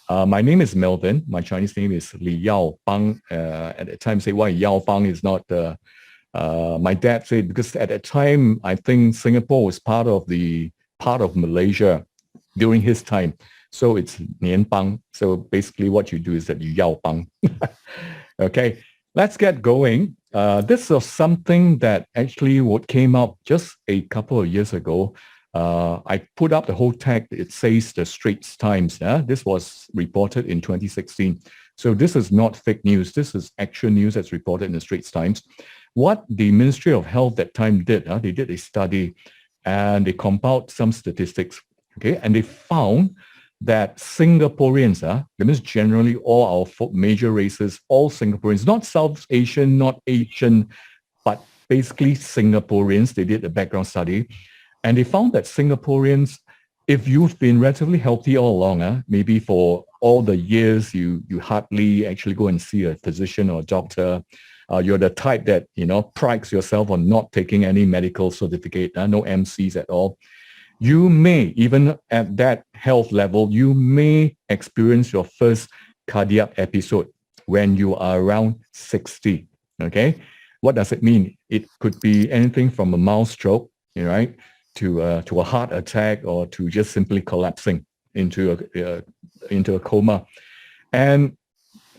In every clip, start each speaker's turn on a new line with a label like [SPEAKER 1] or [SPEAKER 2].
[SPEAKER 1] My name is Melvin. My Chinese name is Li Yao Bang. At the time, say why Yao Bang is not. My dad said because at that time, I think Singapore was part of Malaysia during his time. So it's Nian Bang. So basically, what you do is that you Yao Bang. Okay, let's get going. This was something that actually what came up just a couple of years ago. I put up the whole tag. It says the Straits Times. This was reported in 2016. So this is not fake news. This is actual news that's reported in the Straits Times. What the Ministry of Health that time did, they did a study and they compiled some statistics. Okay, and they found that Singaporeans, that means generally all our major races, all Singaporeans, not South Asian, not Asian, but basically Singaporeans, they did a background study, and they found that Singaporeans, if you've been relatively healthy all along, maybe for all the years you hardly actually go and see a physician or a doctor, you're the type that, prides yourself on not taking any medical certificate, no MCs at all. You may, even at that health level, you may experience your first cardiac episode when you are around 60, okay? What does it mean? It could be anything from a mild stroke, right, to a heart attack or to just simply collapsing into a coma. And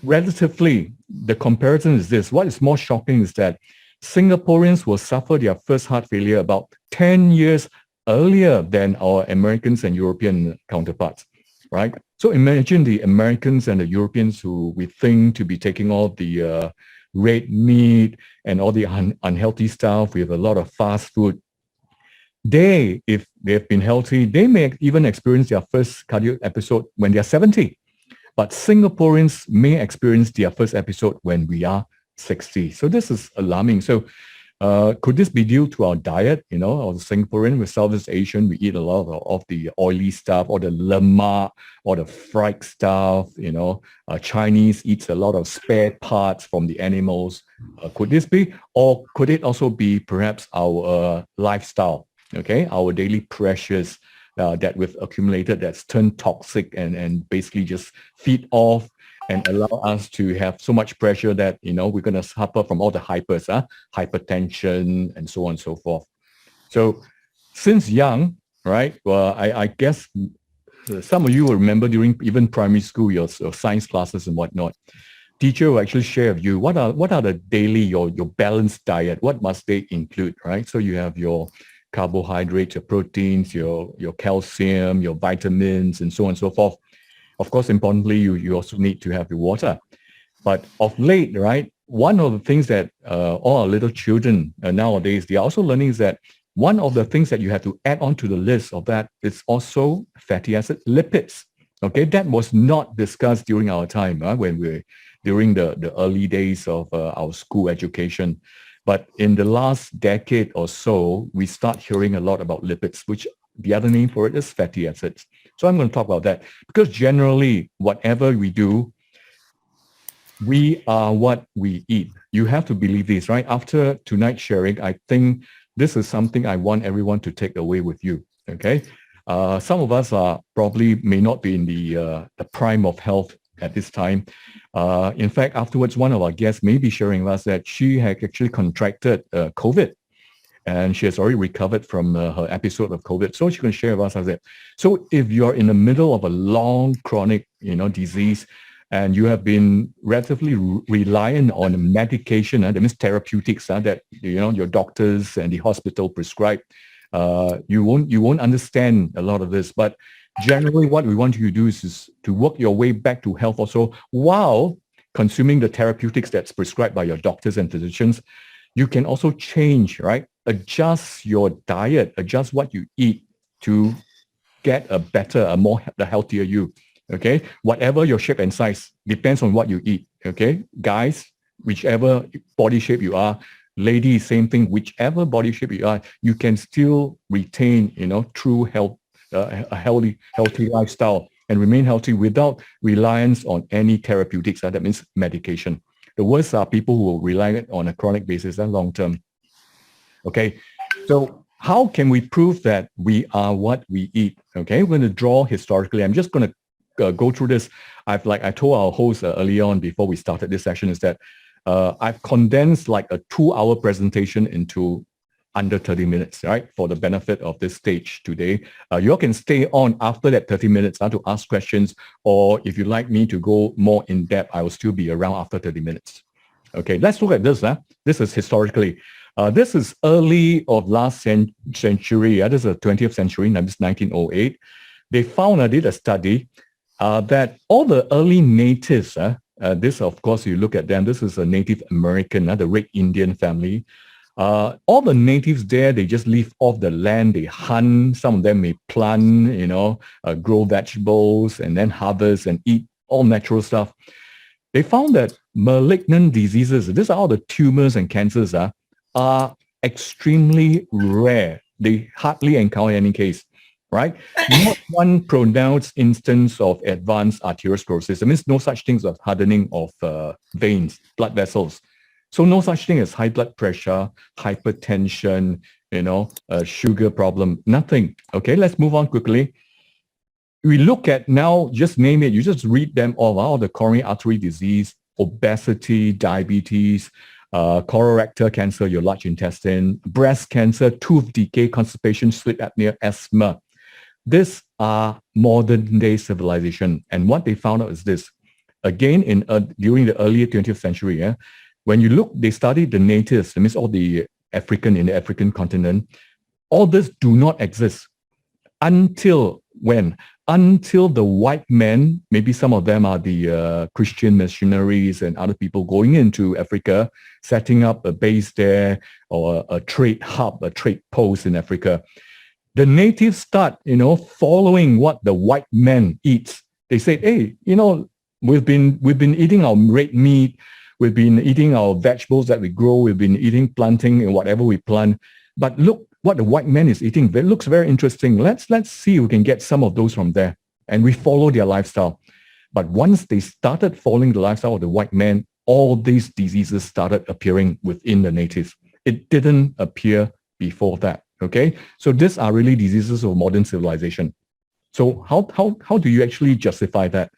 [SPEAKER 1] relatively, the comparison is this. What is more shocking is that Singaporeans will suffer their first heart failure about 10 years earlier than our Americans and European counterparts, right? So imagine the Americans and the Europeans who we think to be taking all the red meat and all the unhealthy stuff with a lot of fast food. They, if they've been healthy, they may even experience their first cardiac episode when they're 70. But Singaporeans may experience their first episode when we are 60. So this is alarming. So could this be due to our diet? Or the Singaporean, with Southeast Asian, we eat a lot of the oily stuff or the lemak or the fried stuff. Chinese eats a lot of spare parts from the animals. Could this be? Or could it also be perhaps our lifestyle, okay? Our daily pressures that we've accumulated that's turned toxic and basically just feed off and allow us to have so much pressure that, we're going to suffer from all the hypertension and so on and so forth. So since young, right, well, I guess some of you will remember during even primary school, your science classes and whatnot, teacher will actually share with you what are the daily, your balanced diet, what must they include, right? So you have your carbohydrates, your proteins, your calcium, your vitamins, and so on and so forth. Of course, importantly, you also need to have your water. But of late, right, one of the things that all our little children nowadays, they are also learning is that one of the things that you have to add on to the list of that is also fatty acid, lipids. Okay, that was not discussed during our time when we were during the early days of our school education. But in the last decade or so, we start hearing a lot about lipids, which the other name for it is fatty acids. So I'm going to talk about that because generally, whatever we do, we are what we eat. You have to believe this, right? After tonight's sharing, I think this is something I want everyone to take away with you, okay? Some of us are probably may not be in the prime of health at this time. In fact, afterwards, one of our guests may be sharing with us that she had actually contracted COVID. And she has already recovered from her episode of COVID. So she can share with us that. So if you're in the middle of a long chronic, disease, and you have been relatively reliant on medication, that means therapeutics that, your doctors and the hospital prescribe, you won't understand a lot of this. But generally what we want you to do is to work your way back to health also while consuming the therapeutics that's prescribed by your doctors and physicians. You can also change, right? Adjust your diet, adjust what you eat to get a healthier you, okay? Whatever your shape and size, depends on what you eat, okay? Guys, whichever body shape you are, ladies, same thing, whichever body shape you are, you can still retain, true health, a healthy lifestyle and remain healthy without reliance on any therapeutics, that means medication. The worst are people who rely on a chronic basis and long term. Okay, so how can we prove that we are what we eat? Okay, we're going to draw historically. I'm just going to go through this, I told our host earlier on before we started this session, is that I've condensed like a 2-hour presentation into under 30 minutes, right? For the benefit of this stage today. You all can stay on after that 30 minutes to ask questions, or if you'd like me to go more in depth, I will still be around after 30 minutes. Okay, let's look at this. This is historically. This is early of last century. This is the 20th century, this is 1908. They did a study that all the early natives, this, of course, you look at them, this is a Native American, the Red Indian family. All the natives there, they just live off the land, they hunt, some of them may plant, grow vegetables and then harvest and eat all natural stuff. They found that malignant diseases, these are all the tumors and cancers, are extremely rare. They hardly encounter any case, right? Not one pronounced instance of advanced arteriosclerosis. That means no such things as hardening of veins, blood vessels. So no such thing as high blood pressure, hypertension, sugar problem, nothing. Okay, let's move on quickly. We look at now, just name it, you just read them all the coronary artery disease, obesity, diabetes, colorectal cancer, your large intestine, breast cancer, tooth decay, constipation, sleep apnea, asthma. These are modern day civilization. And what they found out is this. Again, during the early 20th century, when you look, they studied the natives, that means all the African in the African continent. All this do not exist until when? Until the white men, maybe some of them are the Christian missionaries and other people going into Africa, setting up a base there or a trade hub, a trade post in Africa. The natives start, following what the white men eat. They say, hey, we've been eating our red meat, we've been eating our vegetables that we grow, we've been eating planting and whatever we plant. But look what the white man is eating. It looks very interesting. Let's see if we can get some of those from there. And we follow their lifestyle. But once they started following the lifestyle of the white man, all these diseases started appearing within the natives. It didn't appear before that. Okay, so these are really diseases of modern civilization. So how do you actually justify that?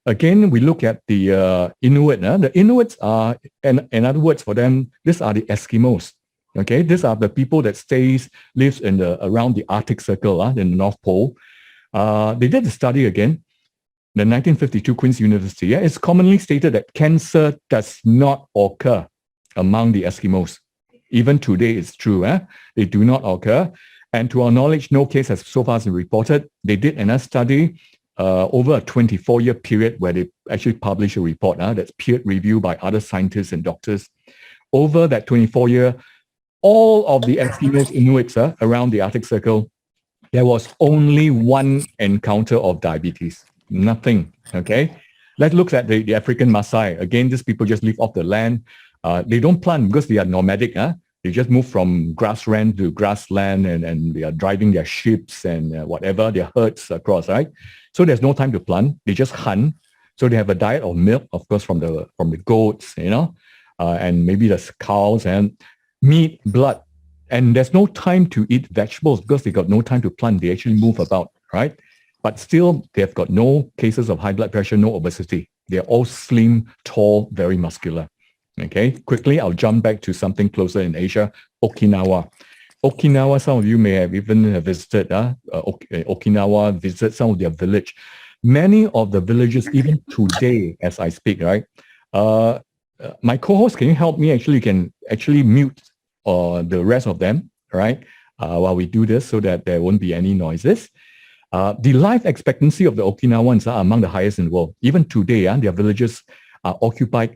[SPEAKER 1] Again, we look at the Inuit. The Inuits are, and in other words, for them, these are the Eskimos. Okay, these are the people that lives in around the Arctic Circle, in the North Pole. They did a study again, the 1952 Queen's University. It's commonly stated that cancer does not occur among the Eskimos. Even today, it's true. They do not occur. And to our knowledge, no case has so far been reported. They did another study over a 24-year period where they actually published a report that's peer-reviewed by other scientists and doctors. Over that 24-year, all of the Eskimos, Inuits around the Arctic Circle, there was only one encounter of diabetes. Nothing, okay? Let's look at the African Maasai. Again, these people just live off the land. They don't plant because they are nomadic. They just move from grassland to grassland and they are driving their ships and whatever, their herds across, right? So there's no time to plant. They just hunt. So they have a diet of milk, of course, from the goats, and maybe the cows and meat, blood. And there's no time to eat vegetables because they got no time to plant. They actually move about, right? But still, they've got no cases of high blood pressure, no obesity. They're all slim, tall, very muscular. Okay, quickly, I'll jump back to something closer in Asia, Okinawa. Okinawa, some of you may have even visited Okinawa, visit some of their village. Many of the villages, even today, as I speak, right? My co-host, can you help me? Actually, you can actually mute the rest of them, right? While we do this so that there won't be any noises. The life expectancy of the Okinawans are among the highest in the world. Even today, their villages are occupied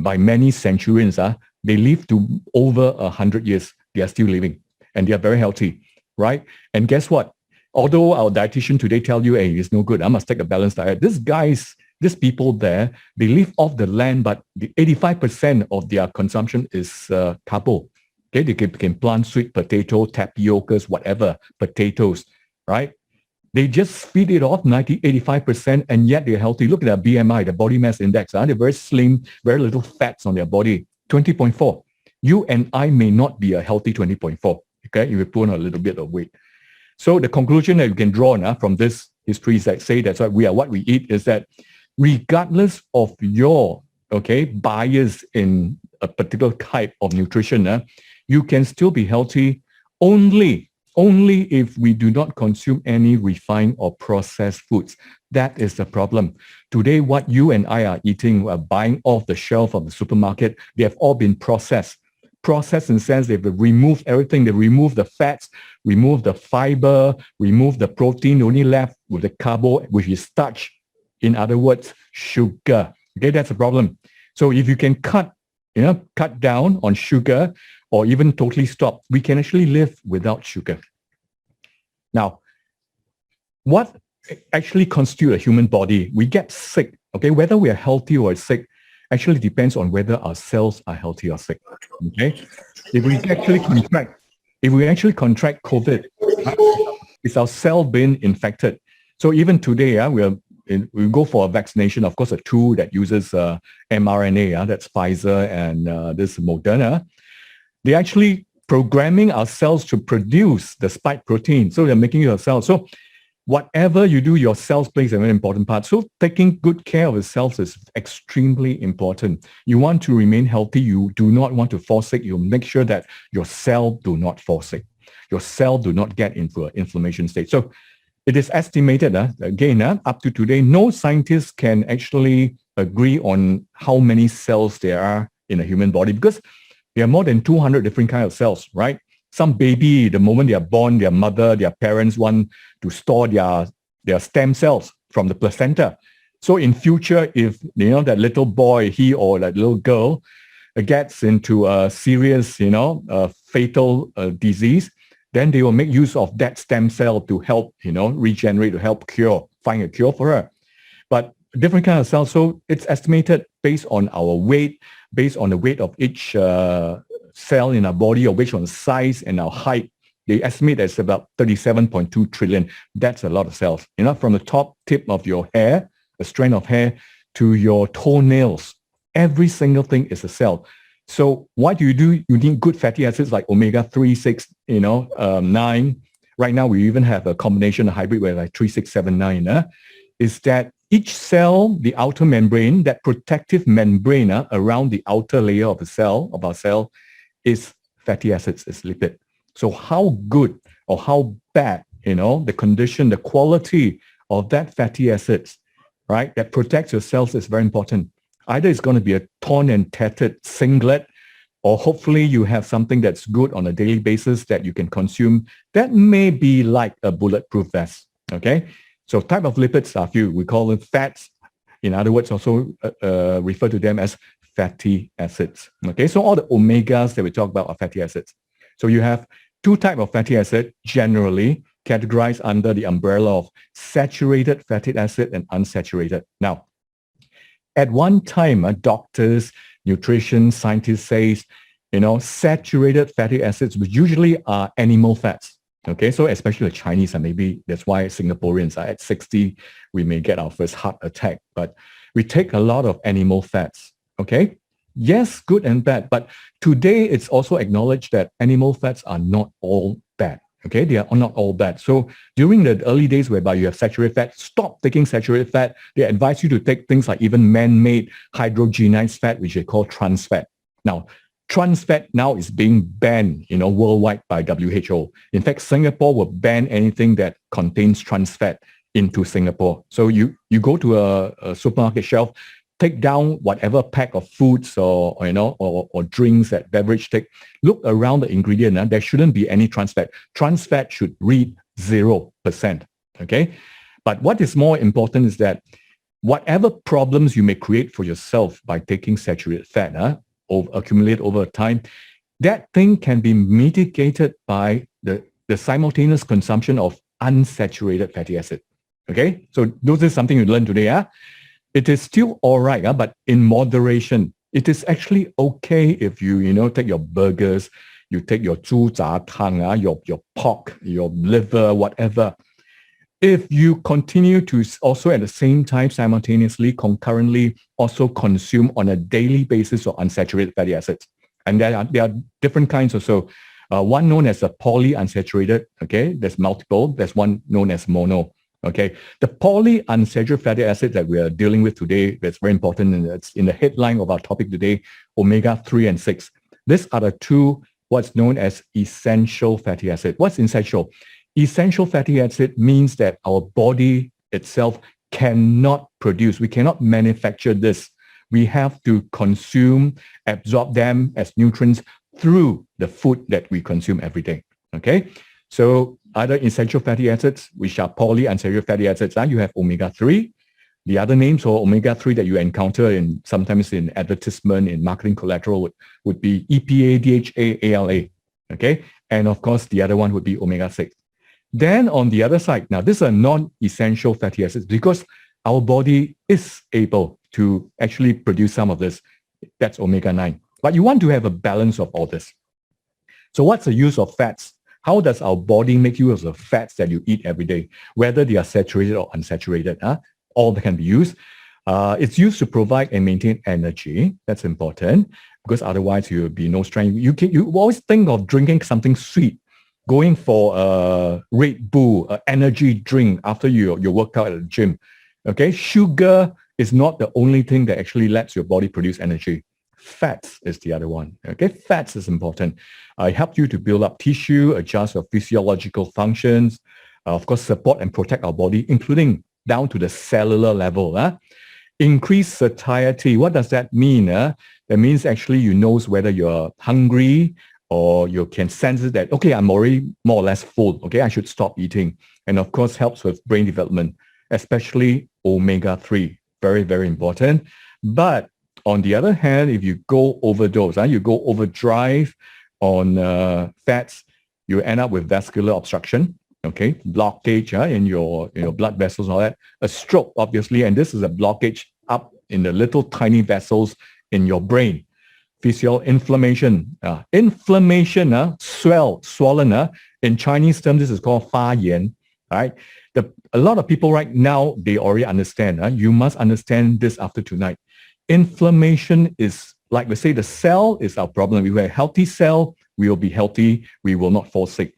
[SPEAKER 1] by many centurions. They live to over 100 years. They are still living and they are very healthy, right? And guess what? Although our dietitian today tell you, hey, it's no good, I must take a balanced diet. These people there, they live off the land, but the 85% of their consumption is carbo. Okay, they can plant sweet potato, tapiocas, whatever, potatoes, right? They just feed it off 85%, and yet they're healthy. Look at their BMI, the body mass index. They're very slim, very little fats on their body, 20.4. You and I may not be a healthy 20.4, okay, if you put on a little bit of weight. So the conclusion that you can draw from this histories that say that's why we are what we eat, is that regardless of your bias in a particular type of nutrition, you can still be healthy only if we do not consume any refined or processed foods. That is the problem. Today, what you and I are eating, we're buying off the shelf of the supermarket, they have all been processed. Processed in the sense they've removed everything. They remove the fats, remove the fiber, remove the protein, only left with the carbo, which is starch. In other words, sugar. Okay, that's a problem. So if you can cut down on sugar or even totally stop, we can actually live without sugar. Now, what actually constitutes a human body? We get sick, okay? Whether we are healthy or sick actually depends on whether our cells are healthy or sick, okay? If we actually contract COVID, is our cell being infected? So even today, we go for a vaccination, of course, a tool that uses mRNA, that's Pfizer and this Moderna. They're actually programming our cells to produce the spike protein. So they're making your cells. So whatever you do, your cells plays a very important part. So taking good care of the cells is extremely important. You want to remain healthy. You do not want to fall sick. You make sure that your cell do not fall sick. Your cell do not get into an inflammation state. So it is estimated, again, up to today, no scientist can actually agree on how many cells there are in a human body, because there are more than 200 different kinds of cells, right? Some baby, the moment they are born, their mother, their parents want to store their stem cells from the placenta. So in future, if that little boy, he or that little girl gets into a serious, fatal disease, then they will make use of that stem cell to help, regenerate, to help find a cure for her. But different kind of cells, so it's estimated based on our weight, based on the weight of each cell in our body, or based on size and our height. They estimate it's about 37.2 trillion. That's a lot of cells. From the top tip of your hair, a strand of hair, to your toenails, every single thing is a cell. So what do? You need good fatty acids like omega-3, 6, 9. Right now, we even have a combination, a hybrid where like 3, 6, 7, 9. Is that each cell, the outer membrane, that protective membrane around the outer layer of our cell, is fatty acids, is lipid. So how good or how bad, the condition, the quality of that fatty acids, right, that protects your cells is very important. Either it's going to be a torn and tattered singlet, or hopefully you have something that's good on a daily basis that you can consume. That may be like a bulletproof vest, okay? So type of lipids are few. We call them fats. In other words, also refer to them as fatty acids, okay? So all the omegas that we talk about are fatty acids. So you have two types of fatty acid, generally categorized under the umbrella of saturated fatty acid and unsaturated. Now, at one time, doctors, nutrition scientists say, saturated fatty acids, which usually are animal fats. Okay, so especially the Chinese, and maybe that's why Singaporeans are at 60, we may get our first heart attack. But we take a lot of animal fats. Okay, yes, good and bad. But today, it's also acknowledged that animal fats are not all bad. Okay, they are not all bad. So during the early days whereby you have saturated fat, stop taking saturated fat. They advise you to take things like even man-made hydrogenized fat, which they call trans fat. Now, trans fat now is being banned, worldwide by WHO. In fact, Singapore will ban anything that contains trans fat into Singapore. So you go to a supermarket shelf, take down whatever pack of foods or drinks that beverage take. Look around the ingredient. There shouldn't be any trans fat. Trans fat should read 0%. Okay, but what is more important is that whatever problems you may create for yourself by taking saturated fat, accumulate over time, that thing can be mitigated by the simultaneous consumption of unsaturated fatty acid. Okay, so this is something you learned today. It is still all right, but in moderation. It is actually okay if you, take your burgers, you take your 猪杂汤, your pork, your liver, whatever. If you continue to also at the same time, simultaneously, concurrently, also consume on a daily basis of unsaturated fatty acids. And there are different kinds also. One known as a polyunsaturated, okay? There's multiple. There's one known as mono. Okay, the polyunsaturated fatty acid that we are dealing with today, that's very important, and it's in the headline of our topic today, omega-3 and 6. These are the two, what's known as essential fatty acid. What's essential? Essential fatty acid means that our body itself cannot produce, we cannot manufacture this. We have to consume, absorb them as nutrients through the food that we consume every day. Okay, so other essential fatty acids, which are polyunsaturated fatty acids, you have omega-3. The other names for omega-3 that you encounter in sometimes in advertisement, in marketing collateral would be EPA, DHA, ALA. Okay, and of course the other one would be omega-6. Then on the other side, now these are non-essential fatty acids because our body is able to actually produce some of this. That's omega-9. But you want to have a balance of all this. So what's the use of fats? How does our body make use of fats that you eat every day, whether they are saturated or unsaturated? All that can be used. It's used to provide and maintain energy. That's important because otherwise you will be no strength. You always think of drinking something sweet, going for a Red Bull, an energy drink after your workout at the gym. Okay, sugar is not the only thing that actually lets your body produce energy. Fats is the other one. Okay, fats is important. It helps you to build up tissue, adjust your physiological functions, of course, support and protect our body, including down to the cellular level. Increase satiety. What does that mean? That means actually you know whether you're hungry or you can sense it that, okay, I'm already more or less full. Okay, I should stop eating. And of course, helps with brain development, especially omega-3. Very, very important. But on the other hand, if you go overdose, you go overdrive on fats, you end up with vascular obstruction, okay, blockage in your blood vessels and all that, a stroke, obviously, and this is a blockage up in the little tiny vessels in your brain. Inflammation, swollen. In Chinese term, this is called 发炎, right? A lot of people right now, they already understand. You must understand this after tonight. Inflammation is, like we say, the cell is our problem. If we have a healthy cell, we will be healthy. We will not fall sick.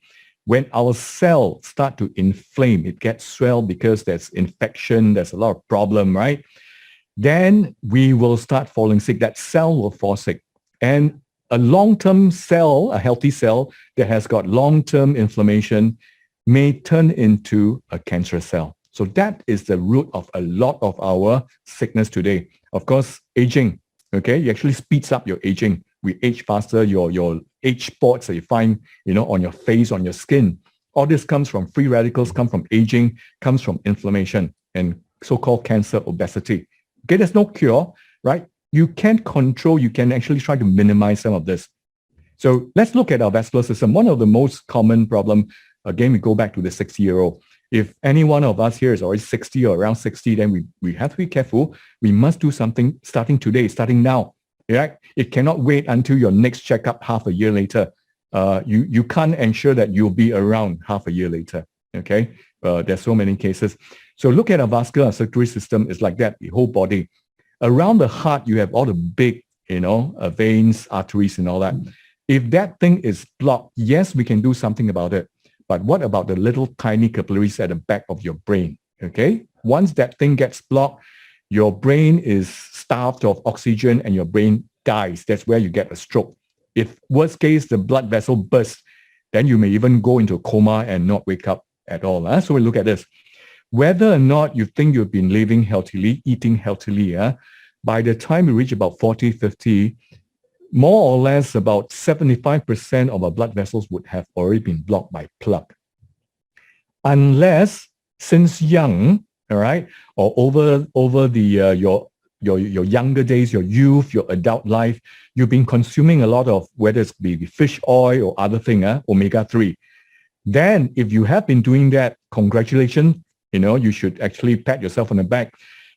[SPEAKER 1] When our cells start to inflame, it gets swelled because there's infection, there's a lot of problem, right? Then we will start falling sick. That cell will fall sick. And a long-term cell, a healthy cell that has got long-term inflammation may turn into a cancerous cell. So that is the root of a lot of our sickness today. Of course, aging, okay? It actually speeds up your aging. We age faster, your age spots that you find, on your face, on your skin. All this comes from free radicals, come from aging, comes from inflammation and so-called cancer, obesity. Okay, there's no cure, right? You can't control, you can actually try to minimize some of this. So let's look at our vascular system. One of the most common problem, again, we go back to the 60-year-old. If any one of us here is already 60 or around 60, then we have to be careful. We must do something starting today, starting now. Right? It cannot wait until your next checkup half a year later. You can't ensure that you'll be around half a year later. Okay? There's so many cases. So look at our vascular circulatory system. It's like that, the whole body. Around the heart, you have all the big, veins, arteries and all that. If that thing is blocked, yes, we can do something about it. But what about the little tiny capillaries at the back of your brain? Okay? Once that thing gets blocked, your brain is starved of oxygen and your brain dies. That's where you get a stroke. If worst case, the blood vessel bursts, then you may even go into a coma and not wake up at all. So we look at this. Whether or not you think you've been living healthily, eating healthily, by the time you reach about 40, 50, more or less about 75% of our blood vessels would have already been blocked by plaque. Unless since young, all right, or over the your younger days, your youth, your adult life, you've been consuming a lot of, whether it's be fish oil or other thing, omega-3. Then if you have been doing that, congratulations, you should actually pat yourself on the back.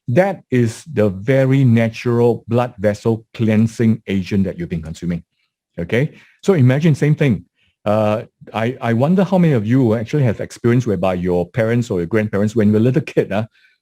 [SPEAKER 1] That is the very natural blood vessel cleansing agent that you've been consuming. Okay, so imagine same thing. I wonder how many of you actually have experience whereby your parents or your grandparents, when you were a little kid,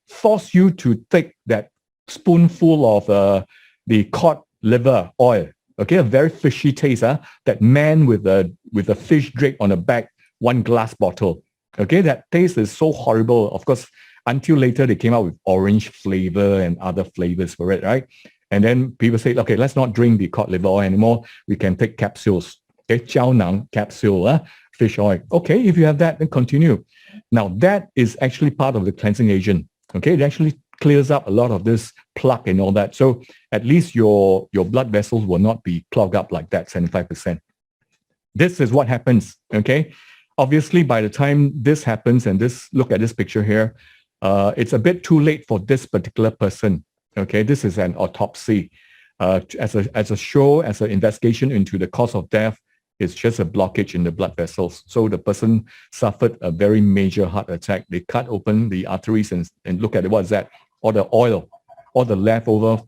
[SPEAKER 1] force you to take that spoonful of the cod liver oil. Okay, a very fishy taste. That man with a fish drake on the back, one glass bottle. Okay, that taste is so horrible. Of course, until later they came out with orange flavor and other flavors for it, right? And then people say, okay, let's not drink the cod liver oil anymore. We can take capsules. Okay, jiao nang capsule, fish oil. Okay, if you have that, then continue. Now that is actually part of the cleansing agent. Okay, it actually clears up a lot of this plaque and all that. So at least your blood vessels will not be clogged up like that, 75%. This is what happens. Okay. Obviously, by the time this happens, and look at this picture here, it's a bit too late for this particular person. Okay, this is an autopsy. As an investigation into the cause of death, it's just a blockage in the blood vessels. So the person suffered a very major heart attack. They cut open the arteries and look at it. What is that? All the oil, all the leftover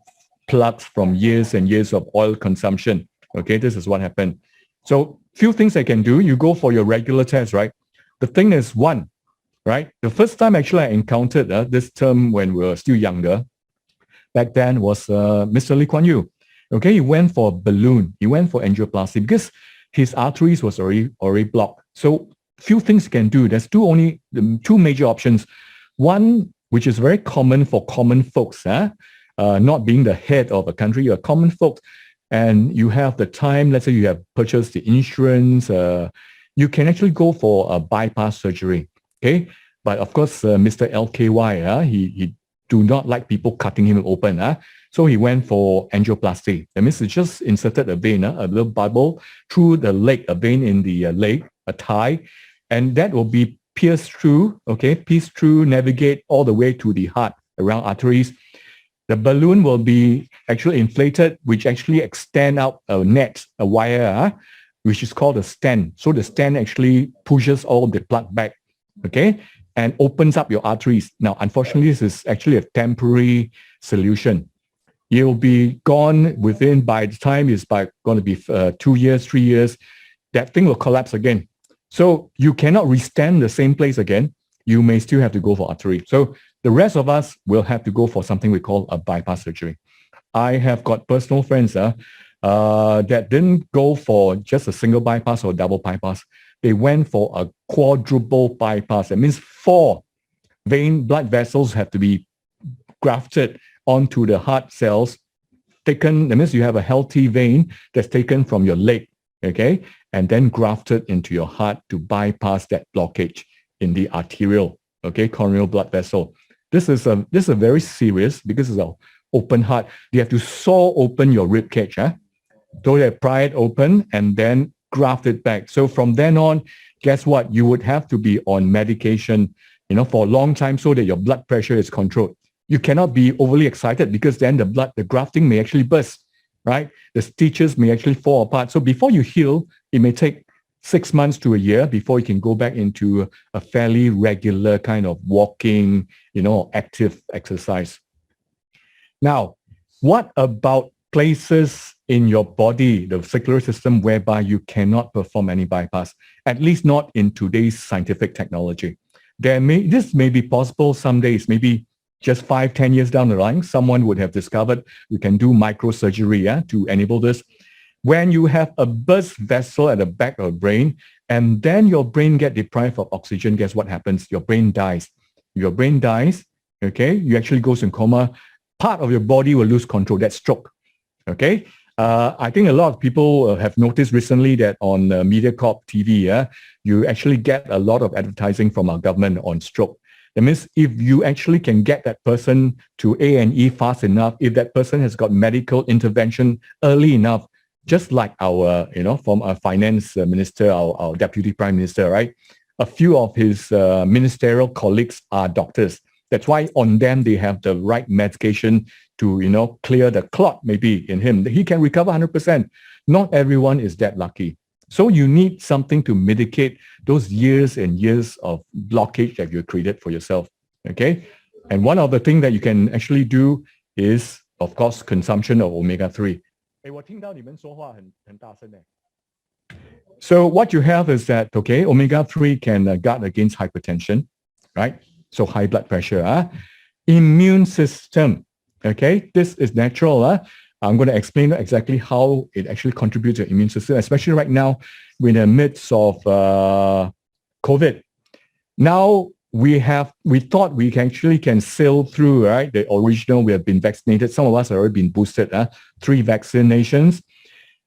[SPEAKER 1] plugs from years and years of oil consumption. Okay, this is what happened. So few things I can do. You go for your regular test, right? The thing is, one, right? The first time actually I encountered this term when we were still younger, back then was Mr. Lee Kuan Yew. Okay, he went for a balloon. He went for angioplasty because his arteries was already blocked. So few things you can do. There's two major options. One, which is very common for common folks, not being the head of a country, you're common folks, and you have the time, let's say you have purchased the insurance, you can actually go for a bypass surgery, okay? But of course, Mr. LKY, he do not like people cutting him open. So he went for angioplasty. That means he just inserted a vein, a little bubble through the leg, a vein in the leg, a thigh, and that will be pierced through, navigate all the way to the heart around arteries. The balloon will be actually inflated, which actually extend out a net, a wire, which is called a stent. So the stent actually pushes all the blood back, okay, and opens up your arteries. Now, unfortunately, this is actually a temporary solution. You'll be gone by the time it's going to be 2 years, 3 years, that thing will collapse again. So you cannot restand the same place again. You may still have to go for artery. So the rest of us will have to go for something we call a bypass surgery. I have got personal friends that didn't go for just a single bypass or double bypass. They went for a quadruple bypass. That means 4 blood vessels have to be grafted onto the heart cells. That means you have a healthy vein that's taken from your leg, okay, and then grafted into your heart to bypass that blockage in the arterial, okay, coronary blood vessel. This is a very serious because it's an open heart. You have to saw open your rib cage, so they pry it open and then graft it back. So from then on, guess what? You would have to be on medication, for a long time so that your blood pressure is controlled. You cannot be overly excited because then the grafting may actually burst, right? The stitches may actually fall apart. So before you heal, it may take 6 months to a year before you can go back into a fairly regular kind of walking, active exercise. Now, what about places in your body, the circulatory system, whereby you cannot perform any bypass, at least not in today's scientific technology? This may be possible some days, maybe just 5-10 years down the line, someone would have discovered you can do microsurgery to enable this. When you have a burst vessel at the back of the brain, and then your brain gets deprived of oxygen, guess what happens? Your brain dies. Your brain dies, okay? You actually goes in coma. Part of your body will lose control. That's stroke, okay? I think a lot of people have noticed recently that on MediaCorp TV, you actually get a lot of advertising from our government on stroke. That means if you actually can get that person to A&E fast enough, if that person has got medical intervention early enough, just like our, from our finance minister, our deputy prime minister, right? A few of his ministerial colleagues are doctors. That's why on them, they have the right medication to, clear the clot maybe in him. He can recover 100%. Not everyone is that lucky. So you need something to mitigate those years and years of blockage that you created for yourself, okay? And one of the things that you can actually do is, of course, consumption of omega-3. So what you have is that, okay, omega-3 can guard against hypertension, right? So high blood pressure. Immune system, okay? This is natural. I'm going to explain exactly how it actually contributes to the immune system, especially right now we're in the midst of COVID. Now we thought we can sail through, right? The original, we have been vaccinated. Some of us have already been boosted, 3 vaccinations.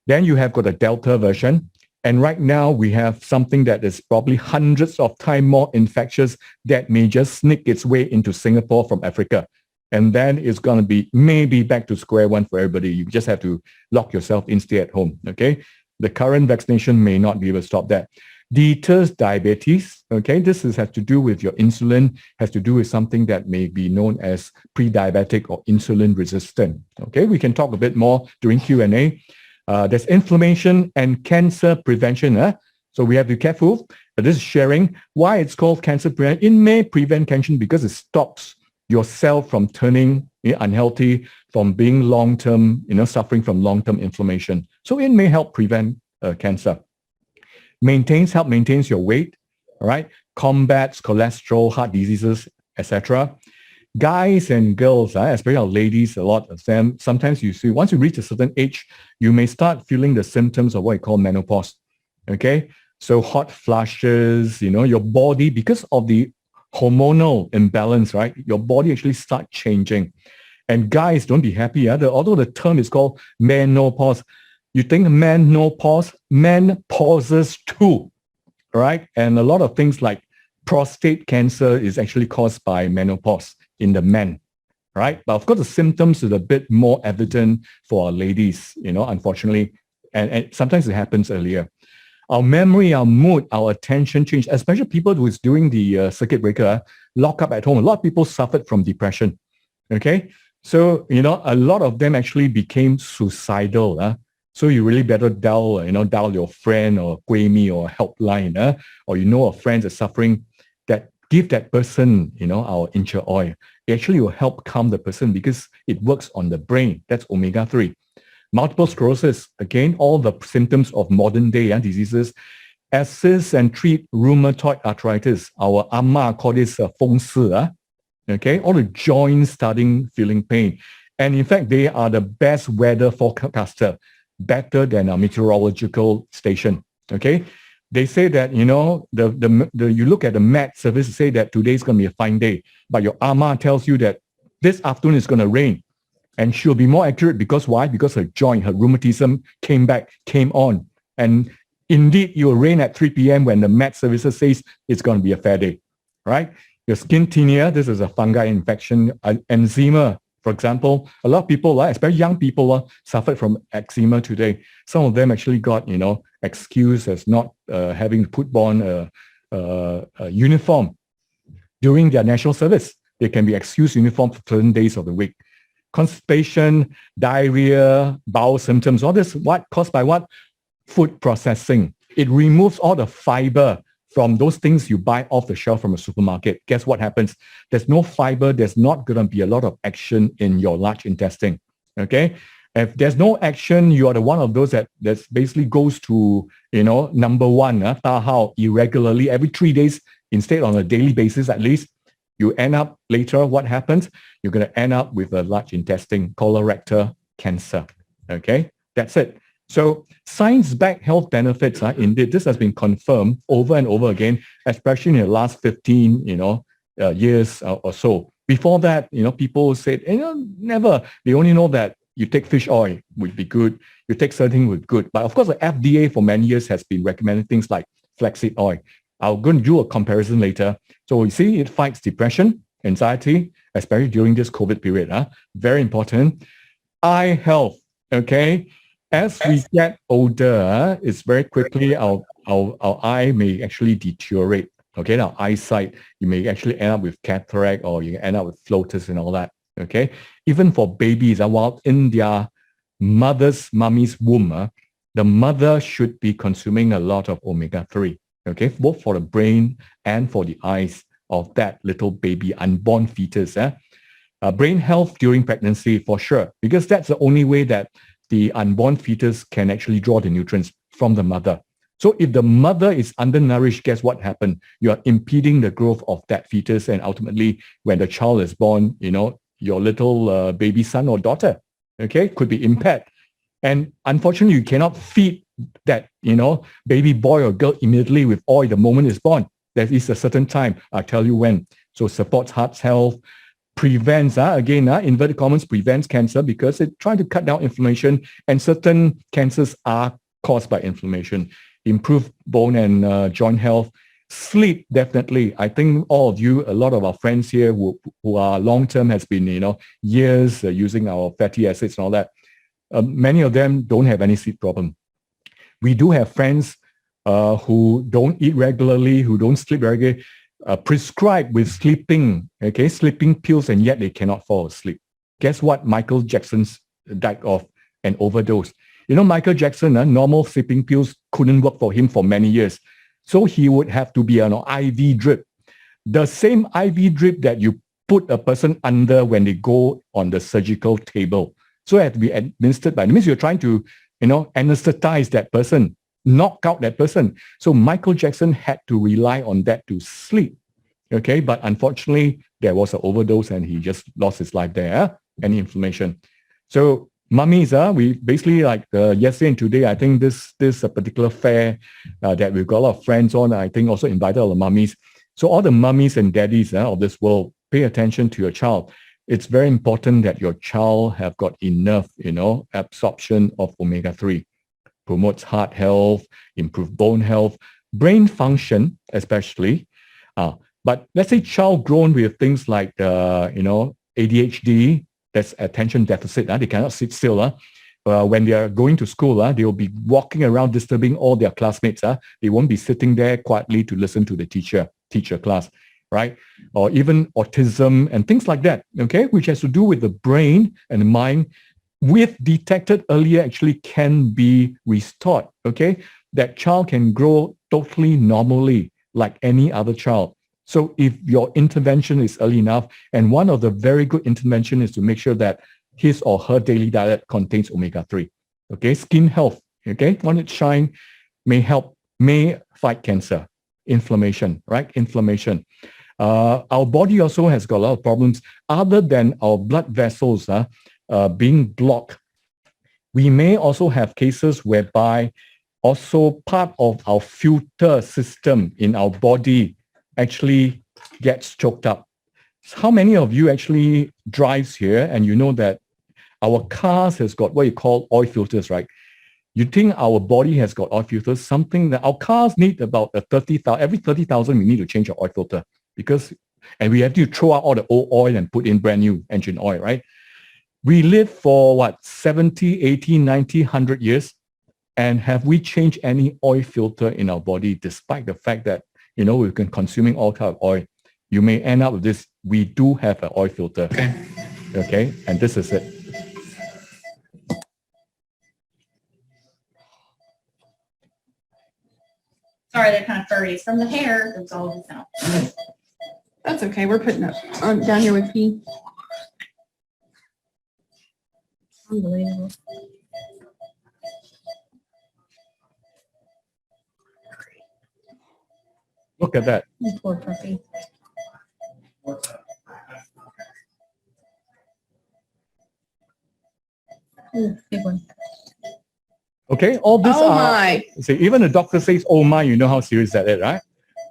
[SPEAKER 1] Then you have got the Delta version. And right now we have something that is probably hundreds of times more infectious that may just sneak its way into Singapore from Africa. And then it's going to be maybe back to square one for everybody. You just have to lock yourself in, stay at home, okay? The current vaccination may not be able to stop that. Deters diabetes, okay? This has to do with your insulin, has to do with something that may be known as pre-diabetic or insulin resistant, okay? We can talk a bit more during Q&A. There's inflammation and cancer prevention. So we have to be careful. This is sharing why it's called cancer prevention. It may prevent cancer because it stops your cell from turning unhealthy, from being long-term, suffering from long-term inflammation. So it may help prevent cancer. Maintains your weight, all right? Combats cholesterol, heart diseases, etc. Guys and girls, especially our ladies, a lot of them, sometimes you see, once you reach a certain age, you may start feeling the symptoms of what you call menopause, okay? So hot flushes, your body, because of the hormonal imbalance, right? Your body actually start changing. And guys, don't be happy. Although the term is called menopause, you think men no pause, men pauses too, right? And a lot of things like prostate cancer is actually caused by menopause in the men, right? But of course, the symptoms is a bit more evident for our ladies, unfortunately. And sometimes it happens earlier. Our memory, our mood, our attention change, especially people who is doing the circuit breaker, lock up at home. A lot of people suffered from depression, okay? So, a lot of them actually became suicidal. So you really better dial your friend or Guimi or helpline, or a friend that's suffering, that give that person, our insure oil. It actually will help calm the person because it works on the brain. That's omega-3. Multiple sclerosis, again, all the symptoms of modern day diseases. Assist and treat rheumatoid arthritis. Our amma call this feng shui, okay? All the joints starting feeling pain. And in fact, they are the best weather forecaster, better than a meteorological station, okay? They say that, you look at the Met service, say that today's going to be a fine day, but your amma tells you that this afternoon is going to rain. And she'll be more accurate because why? Because her joint, her rheumatism came on. And indeed, it will rain at 3 p.m. when the Met services says it's going to be a fair day, right? Your skin tinea, this is a fungi infection. Eczema, for example, a lot of people, especially young people, suffered from eczema today. Some of them actually got, excused as not having to put on a uniform during their national service. They can be excused uniform for certain days of the week. Constipation, diarrhea, bowel symptoms, all this caused by what? Food processing. It removes all the fiber from those things you buy off the shelf from a supermarket. Guess what happens? There's no fiber. There's not going to be a lot of action in your large intestine. Okay? If there's no action, you are the one of those that basically goes to, number one, tahao irregularly every 3 days instead on a daily basis at least. You end up later, what happens? You're going to end up with a large intestine, colorectal cancer. Okay? That's it. So science-backed health benefits, indeed, this has been confirmed over and over again, especially in the last 15, years or so. Before that, people said, never. They only know that you take fish oil would be good. You take certain would be good. But of course, the FDA for many years has been recommending things like flaxseed oil. I'm going to do a comparison later. So you see, it fights depression, anxiety, especially during this COVID period. Very important. Eye health, okay? As we get older, it's very quickly our eye may actually deteriorate. Okay, our eyesight, you may actually end up with cataract or you end up with floaters and all that. Okay, even for babies, while in their mummy's womb, the mother should be consuming a lot of omega-3. Okay, both for the brain and for the eyes of that little baby, unborn fetus. Brain health during pregnancy, for sure, because that's the only way that the unborn fetus can actually draw the nutrients from the mother. So if the mother is undernourished, guess what happened? You are impeding the growth of that fetus, and ultimately, when the child is born, your little baby son or daughter, okay, could be impaired. And unfortunately, you cannot feed that, baby boy or girl immediately with oil the moment it's born. There is a certain time. I'll tell you when. So supports heart health, prevents, inverted commas, prevents cancer because it tries to cut down inflammation, and certain cancers are caused by inflammation. Improve bone and joint health. Sleep, definitely. I think all of you, a lot of our friends here who are long-term has been, years using our fatty acids and all that. Many of them don't have any sleep problem. We do have friends who don't eat regularly, who don't sleep regularly, prescribed with sleeping pills, and yet they cannot fall asleep. Guess what? Michael Jackson died of an overdose. Michael Jackson, normal sleeping pills couldn't work for him for many years. So he would have to be an IV drip. The same IV drip that you put a person under when they go on the surgical table. So it has to be administered by, that means you're trying to, anesthetize that person, knock out that person. So Michael Jackson had to rely on that to sleep. Okay, but unfortunately, there was an overdose and he just lost his life there, any inflammation. So mummies, we basically yesterday and today, I think this particular fair that we've got a lot of friends on, I think also invited all the mummies. So all the mummies and daddies of this world, pay attention to your child. It's very important that your child have got enough, absorption of omega-3. Promotes heart health, improve bone health, brain function, especially. But let's say child grown with things like, ADHD, that's attention deficit. They cannot sit still. When they are going to school, they will be walking around disturbing all their classmates. They won't be sitting there quietly to listen to the teacher class, right? Or even autism and things like that, okay? Which has to do with the brain and the mind, with detected earlier, actually can be restored, okay? That child can grow totally normally like any other child. So if your intervention is early enough, and one of the very good intervention is to make sure that his or her daily diet contains omega-3, okay? Skin health, okay? Want it shine, may fight cancer, inflammation, right? Inflammation. Our body also has got a lot of problems other than our blood vessels being blocked. We may also have cases whereby also part of our filter system in our body actually gets choked up. How many of you actually drives here and you know that our cars has got what you call oil filters, right? You think our body has got oil filters, something that our cars need about every 30,000 we need to change our oil filter and we have to throw out all the old oil and put in brand new engine oil, right? We live for 70, 80, 90, 100 years. And have we changed any oil filter in our body despite the fact that, we've been consuming all kind of oil? You may end up with this. We do have an oil filter. Okay. And this is it.
[SPEAKER 2] Sorry, they're kind of furry. It's from the hair. It's all this out.
[SPEAKER 3] That's okay. We're putting it down here with pee.
[SPEAKER 2] Unbelievable.
[SPEAKER 1] Look at that.
[SPEAKER 2] Poor puppy. Ooh, big one.
[SPEAKER 1] Okay, all this
[SPEAKER 3] my.
[SPEAKER 1] See, even the doctor says, oh my, you know how serious that is, right?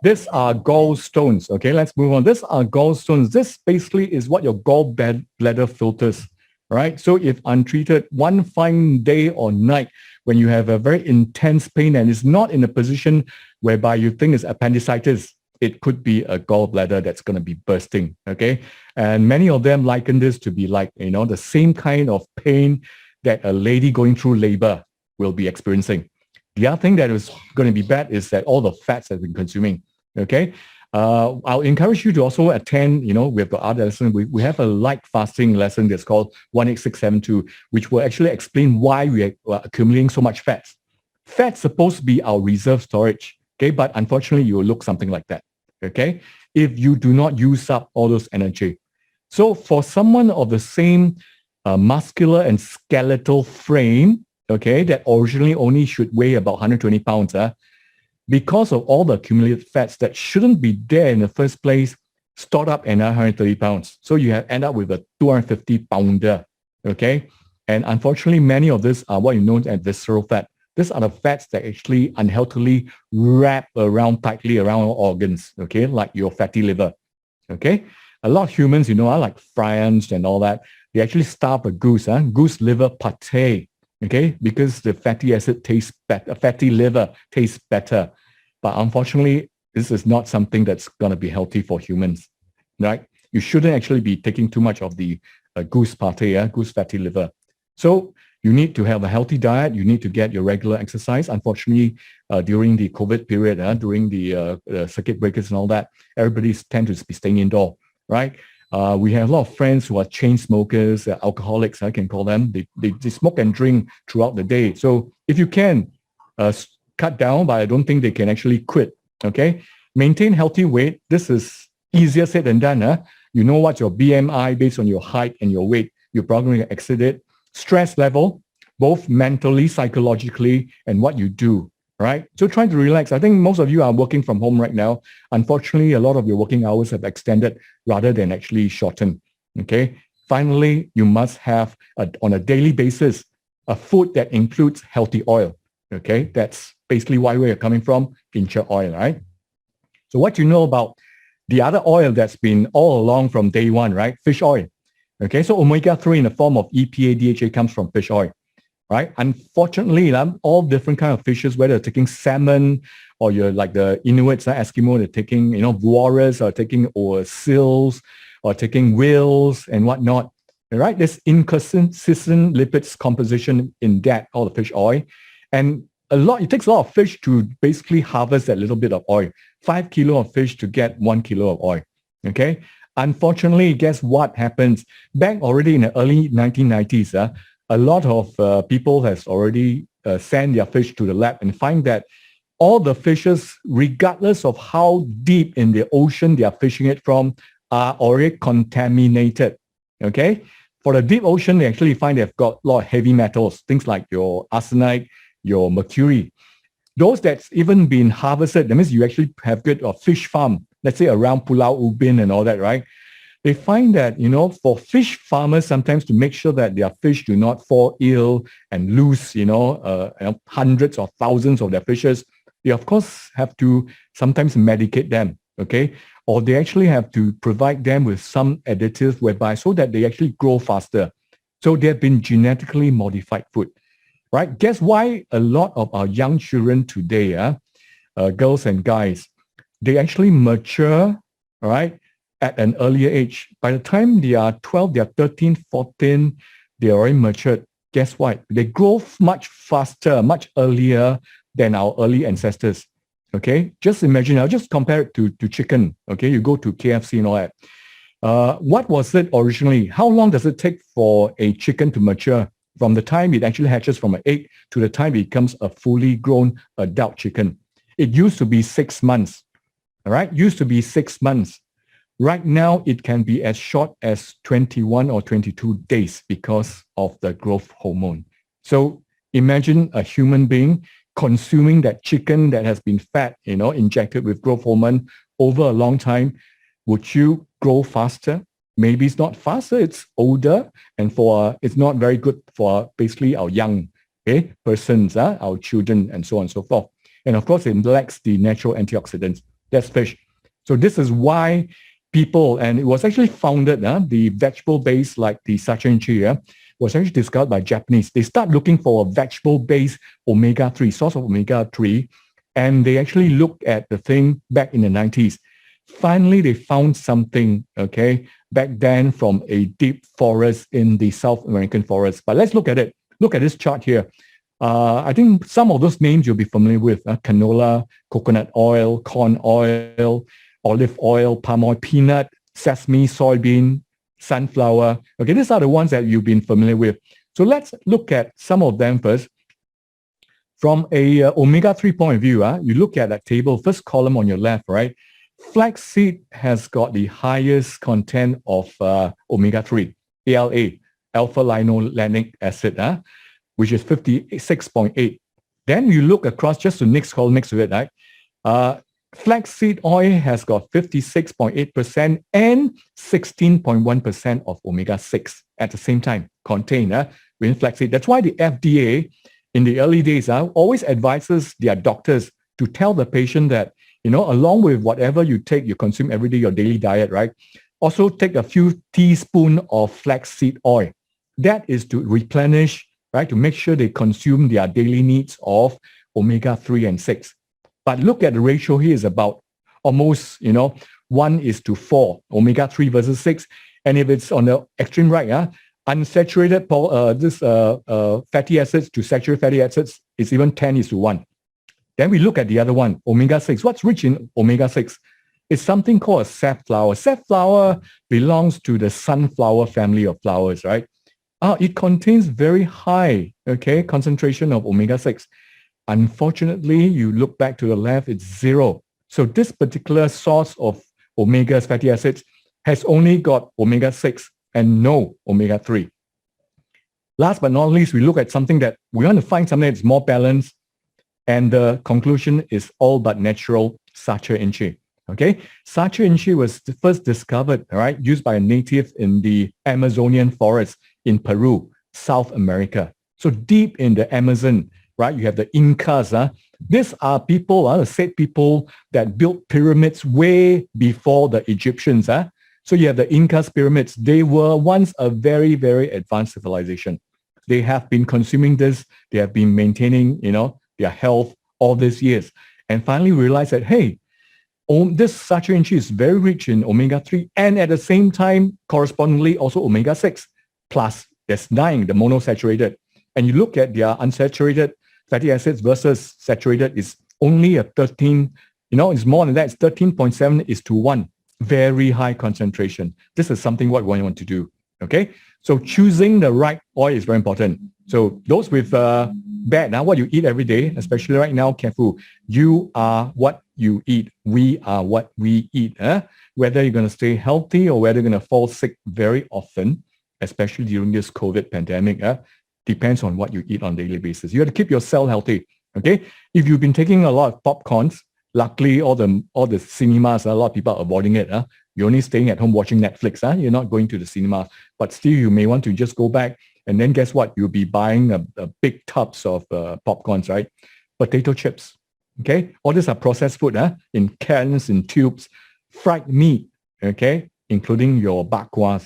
[SPEAKER 1] These are gallstones. Okay, let's move on. These are gallstones. This basically is what your gallbladder filters, right? So if untreated, one fine day or night, when you have a very intense pain and it's not in a position whereby you think it's appendicitis, it could be a gallbladder that's going to be bursting, okay? And many of them liken this to be like, the same kind of pain that a lady going through labor will be experiencing. The other thing that is going to be bad is that all the fats have been consuming, okay? I'll encourage you to also attend, we've got other lessons. We have a light fasting lesson that's called 18672, which will actually explain why we are accumulating so much fats. Fat's supposed to be our reserve storage, okay? But unfortunately, you will look something like that, okay? If you do not use up all those energy. So for someone of the same muscular and skeletal frame, okay, that originally only should weigh about 120 pounds, because of all the accumulated fats that shouldn't be there in the first place, stored up another 130 pounds. So you end up with a 250 pounder, okay? And unfortunately, many of these are what you know as visceral fat. These are the fats that actually unhealthily wrap around tightly around our organs, okay, like your fatty liver, okay? A lot of humans, are like France and all that. They actually starve a goose, goose liver pate, okay, because the fatty acid tastes better, fatty liver tastes better. But unfortunately, this is not something that's going to be healthy for humans, right? You shouldn't actually be taking too much of the goose pate, goose fatty liver. So you need to have a healthy diet. You need to get your regular exercise. Unfortunately, during the COVID period, during the circuit breakers and all that, everybody tend to be staying indoor, right? We have a lot of friends who are chain smokers, alcoholics, I can call them. They smoke and drink throughout the day. So if you can cut down, but I don't think they can actually quit, okay? Maintain healthy weight. This is easier said than done. You know what's your BMI based on your height and your weight. You're probably going to exceed it. Stress level, both mentally, psychologically, and what you do, right? So trying to relax. I think most of you are working from home right now. Unfortunately, a lot of your working hours have extended rather than actually shortened, okay? Finally, you must have, on a daily basis, a food that includes healthy oil, okay? That's basically where you're coming from, ginger oil, right? So what you know about the other oil that's been all along from day one, right? Fish oil. Okay, so omega-3 in the form of EPA, DHA comes from fish oil, right? Unfortunately, all different kind of fishes, whether taking salmon or you're like the Inuits, Eskimo, they're taking, walrus or taking or seals or taking whales and whatnot, right? There's inconsistent lipids composition in that, all the fish oil. And it takes a lot of fish to basically harvest that little bit of oil. 5 kilos of fish to get 1 kilo of oil, okay? Unfortunately, guess what happens? Back already in the early 1990s, a lot of people has already sent their fish to the lab and find that all the fishes, regardless of how deep in the ocean they are fishing it from, are already contaminated, okay? For the deep ocean, they actually find they've got a lot of heavy metals, things like your arsenic, your mercury. Those that's even been harvested, that means you actually have got a fish farm, let's say around Pulau Ubin and all that, right? They find that, for fish farmers, sometimes to make sure that their fish do not fall ill and lose, hundreds or thousands of their fishes, they of course have to sometimes medicate them, okay? Or they actually have to provide them with some additives whereby so that they actually grow faster. So they have been genetically modified food, right? Guess why a lot of our young children today, girls and guys, they actually mature, all right, at an earlier age. By the time they are 12, they are 13, 14, they are already matured. Guess what? They grow much faster, much earlier than our early ancestors, okay? Just imagine, I'll just compare it to chicken, okay? You go to KFC and all that. What was it originally? How long does it take for a chicken to mature from the time it actually hatches from an egg to the time it becomes a fully grown adult chicken? It used to be 6 months. All right, used to be 6 months. Right now, it can be as short as 21 or 22 days because of the growth hormone. So imagine a human being consuming that chicken that has been fed, injected with growth hormone over a long time. Would you grow faster? Maybe it's not faster, it's older, and it's not very good for basically our young persons, our children, and so on and so forth. And of course, it lacks the natural antioxidants. That's fish. So this is why people, and it was actually founded, the vegetable base like the sachinchi was actually discovered by Japanese. They start looking for a vegetable-based omega-3, source of omega-3, and they actually looked at the thing back in the 90s. Finally, they found something, okay, back then from a deep forest in the South American forest. But let's look at it. Look at this chart here. I think some of those names you'll be familiar with, canola, coconut oil, corn oil, olive oil, palm oil, peanut, sesame, soybean, sunflower. Okay, these are the ones that you've been familiar with. So let's look at some of them first. From a omega-3 point of view, you look at that table, first column on your left, right? Flaxseed has got the highest content of omega-3, ALA, alpha-linolenic acid, which is 56.8. Then you look across just the next column next to it, right? Flaxseed oil has got 56.8% and 16.1% of omega-6 at the same time contained within flaxseed. That's why the FDA in the early days, always advises their doctors to tell the patient that, along with whatever you take, you consume every day, your daily diet, right? Also take a few teaspoons of flaxseed oil. That is to replenish, right? To make sure they consume their daily needs of omega-3 and 6. But look at the ratio here is about almost, 1:4, omega-3 versus 6. And if it's on the extreme right, unsaturated fatty acids to saturated fatty acids is even 10:1. Then we look at the other one, omega-6. What's rich in omega-6? It's something called a safflower. Safflower belongs to the sunflower family of flowers, right? It contains very high, concentration of omega-6. Unfortunately, you look back to the left, it's 0. So this particular source of omegas, fatty acids, has only got omega-6 and no omega-3. Last but not least, we look at something that we want to find something that's more balanced, and the conclusion is all but natural, sacha inchi. Okay, sacha inchi was first discovered, right, used by a native in the Amazonian forest in Peru, South America. So deep in the Amazon, right, you have the Incas. These are people, the said people that built pyramids way before the Egyptians. So you have the Incas pyramids. They were once a very, very advanced civilization. They have been consuming this. They have been maintaining, their health all these years. And finally realized that, hey, this sacha inchi is very rich in omega-3 and at the same time, correspondingly, also omega-6. Plus, there's 9, the monosaturated. And you look at their unsaturated fatty acids versus saturated is only a 13, it's more than that. It's 13.7:1. Very high concentration. This is something what we want to do. Okay. So choosing the right oil is very important. So those with bad, what you eat every day, especially right now, careful. You are what you eat. We are what we eat. Whether you're going to stay healthy or whether you're going to fall sick very often, especially during this COVID pandemic, depends on what you eat on a daily basis. You have to keep your cell healthy. Okay. If you've been taking a lot of popcorns, luckily all the cinemas, a lot of people are avoiding it. You're only staying at home watching Netflix. You're not going to the cinema. But still, you may want to just go back. And then guess what? You'll be buying a big tubs of popcorns, right? Potato chips. Okay. All these are processed food in cans, in tubes. Fried meat. Okay. Including your bakwas.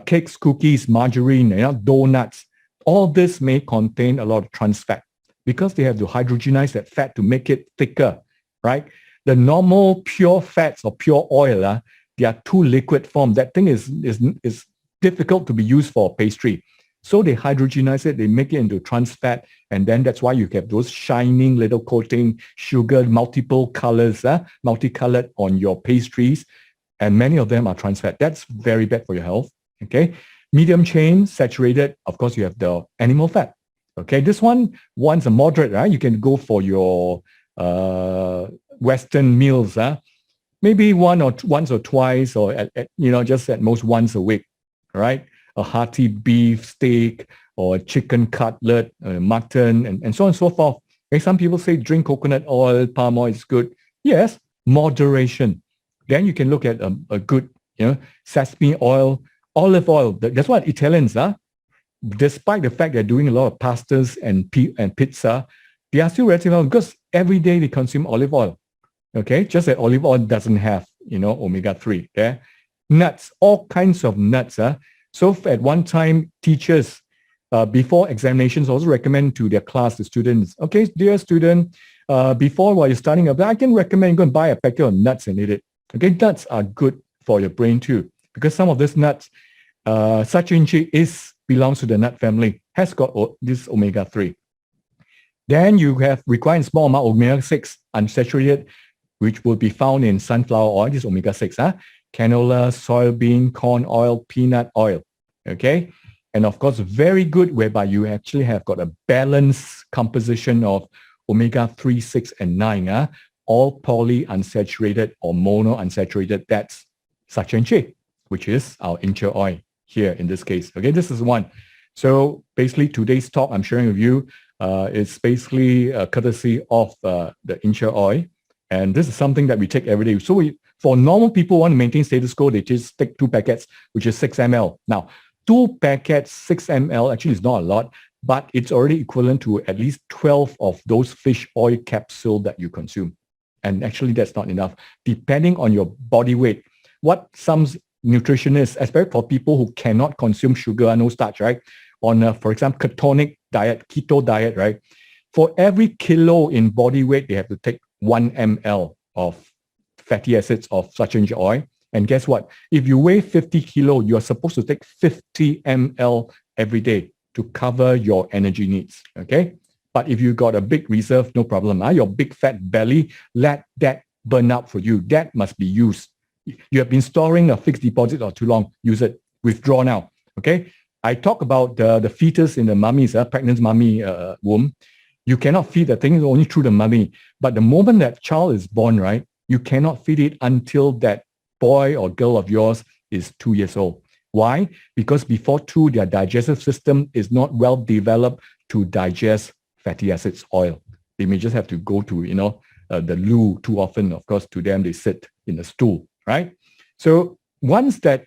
[SPEAKER 1] Cakes, cookies, margarine, donuts. All this may contain a lot of trans fat because they have to hydrogenize that fat to make it thicker, right? The normal pure fats or pure oil, they are too liquid form. That thing is difficult to be used for pastry. So they hydrogenize it, they make it into trans fat, and then that's why you get those shining little coating, sugar, multiple colors, multicolored on your pastries, and many of them are trans fat. That's very bad for your health, okay? Medium chain, saturated, of course, you have the animal fat. Okay, this one's a moderate, right? You can go for your Western meals, maybe once or twice, or just at most once a week, right? A hearty beef steak or a chicken cutlet, mutton, and so on and so forth. Okay, some people say drink coconut oil, palm oil is good. Yes, moderation. Then you can look at a good, sesame oil, olive oil. That's what Italians are. Despite the fact they're doing a lot of pastas and pizza, they are still relatively healthy because every day they consume olive oil. Okay, just that olive oil doesn't have, omega-3. Okay, nuts, all kinds of nuts. So at one time, teachers before examinations also recommend to their class, the students, okay, dear student, while you're studying, I can recommend you go and buy a packet of nuts and eat it. Okay, nuts are good for your brain too because some of these nuts, sacha inchi belongs to the nut family, has got this omega-3. Then you have required small amount of omega-6 unsaturated, which will be found in sunflower oil, this omega-6, canola, soybean, corn oil, peanut oil, okay? And of course, very good whereby you actually have got a balanced composition of omega-3, 6, and 9, all polyunsaturated or mono-unsaturated. That's sacha inchi, which is our incha oil here in this case. Okay, this is one. So basically today's talk I'm sharing with you is basically courtesy of the incha oil. And this is something that we take every day. So for normal people who want to maintain status quo, they just take 2 packets, which is 6 ml. Now, 2 packets, 6 ml, actually is not a lot. but it's already equivalent to at least 12 of those fish oil capsule that you consume. And actually, that's not enough. Depending on your body weight, what some nutritionists, especially for people who cannot consume sugar, no starch, right? On, for example, ketonic diet, keto diet, right? For every kilo in body weight, they have to take 1 ml of fatty acids of saturated oil. And guess what? If you weigh 50 kilo, you're supposed to take 50 ml every day to cover your energy needs, okay? But if you got a big reserve, no problem. Your big fat belly, let that burn out for you. That must be used. You have been storing a fixed deposit for too long. Use it. Withdraw now, okay? I talk about the fetus in the mummy's, pregnant mummy womb. You cannot feed the thing only through the mummy. But the moment that child is born, right, you cannot feed it until that boy or girl of yours is 2 years old. Why? Because before 2, their digestive system is not well developed to digest fatty acids, oil. They may just have to go to, the loo too often. Of course, to them, they sit in the stool, right? So once that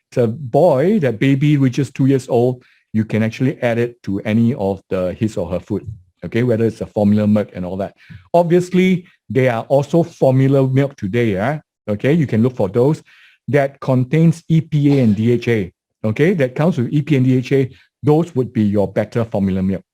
[SPEAKER 1] boy, that baby reaches 2 years old, you can actually add it to any of his or her food, okay, whether it's a formula milk and all that. Obviously, there are also formula milk today, okay? You can look for those that contains EPA and DHA, okay? That comes with EPA and DHA. Those would be your better formula milk,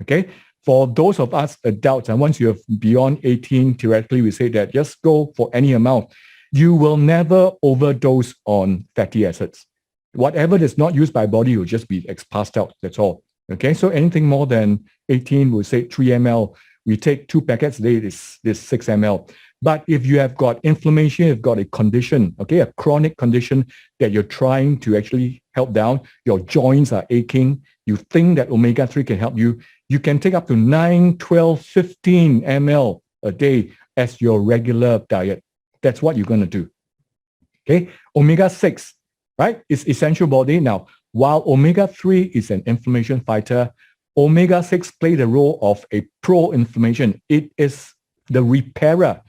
[SPEAKER 1] okay? For those of us adults, and once you're beyond 18, theoretically, we say that just go for any amount. You will never overdose on fatty acids. Whatever is not used by body will just be passed out. That's all. Okay, so anything more than 18, we'll say 3 ml. We take 2 packets a day, this 6 ml. But if you have got inflammation, you've got a condition, okay, a chronic condition that you're trying to actually help down, your joints are aching, you think that omega-3 can help you, you can take up to 9, 12, 15 ml a day as your regular diet. That's what you're going to do. Okay, omega-6, right, is essential body. Now, while omega-3 is an inflammation fighter, omega-6 plays the role of a pro-inflammation. It is the repairer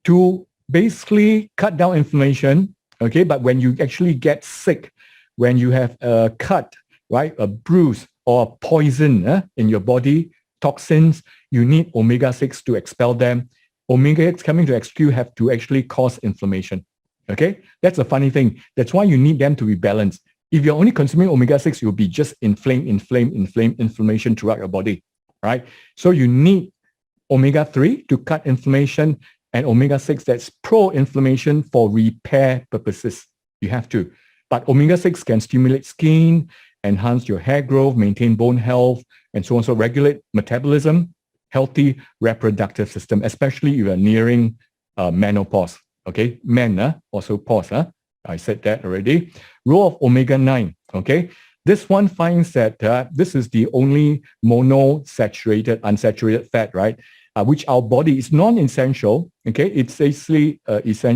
[SPEAKER 1] to basically cut down inflammation, okay? But when you actually get sick, when you have a cut, right, a bruise or a poison in your body, toxins, you need omega-6 to expel them. Omega-6 coming to XQ have to actually cause inflammation, okay? That's a funny thing. That's why you need them to be balanced. If you're only consuming omega-6, you'll be just inflammation throughout your body, right? So you need omega-3 to cut inflammation and omega-6 that's pro-inflammation for repair purposes. You have to. But omega-6 can stimulate skin, enhance your hair growth, maintain bone health, and so on. So regulate metabolism, healthy reproductive system, especially if you're nearing menopause. Okay, men also pause. I said that already. Role of omega-9, okay? This one finds that this is the only monosaturated, unsaturated fat, right? Which our body is non-essential, okay? It's basically